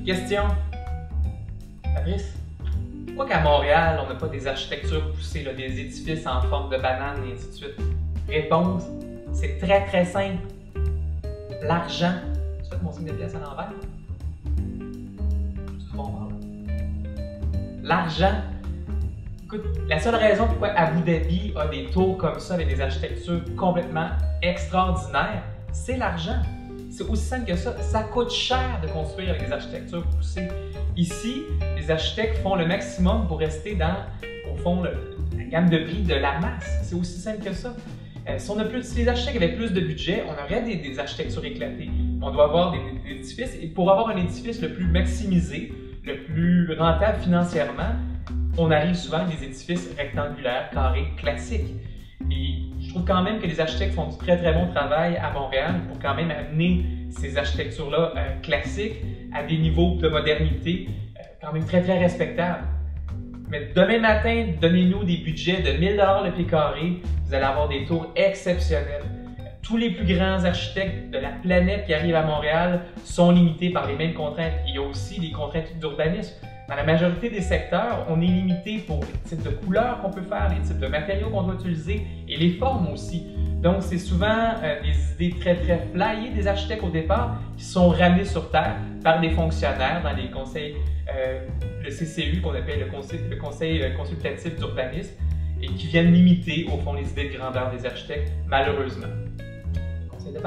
Question. Fabrice, pourquoi qu'à Montréal, on n'a pas des architectures poussées, là, des édifices en forme de banane et ainsi de suite? Réponse, c'est très très simple. L'argent. Tu fais mon signe de pièce à l'envers? L'argent. Écoute, la seule raison pourquoi Abu Dhabi a des tours comme ça avec des architectures complètement extraordinaires, c'est l'argent. C'est aussi simple que ça. Ça coûte cher de construire avec des architectures poussées. Ici, les architectes font le maximum pour rester dans, au fond, la gamme de prix de la masse. C'est aussi simple que ça. Si les architectes avaient plus de budget, on aurait des architectures éclatées. On doit avoir des édifices. Et pour avoir un édifice le plus maximisé, le plus rentable financièrement, on arrive souvent à des édifices rectangulaires, carrés, classiques. Et je trouve quand même que les architectes font du très très bon travail à Montréal pour quand même amener ces architectures-là classiques à des niveaux de modernité quand même très très respectables. Mais demain matin, donnez-nous des budgets de 1000 $ le pied carré, vous allez avoir des tours exceptionnels. Tous les plus grands architectes de la planète qui arrivent à Montréal sont limités par les mêmes contraintes. Il y a aussi des contraintes d'urbanisme. Dans la majorité des secteurs, on est limité pour les types de couleurs qu'on peut faire, les types de matériaux qu'on doit utiliser et les formes aussi. Donc, c'est souvent des idées très très flyées des architectes au départ qui sont ramenées sur terre par des fonctionnaires dans les conseils, le CCU qu'on appelle le conseil consultatif d'urbanisme et qui viennent limiter au fond les idées de grandeur des architectes, malheureusement. Le conseil de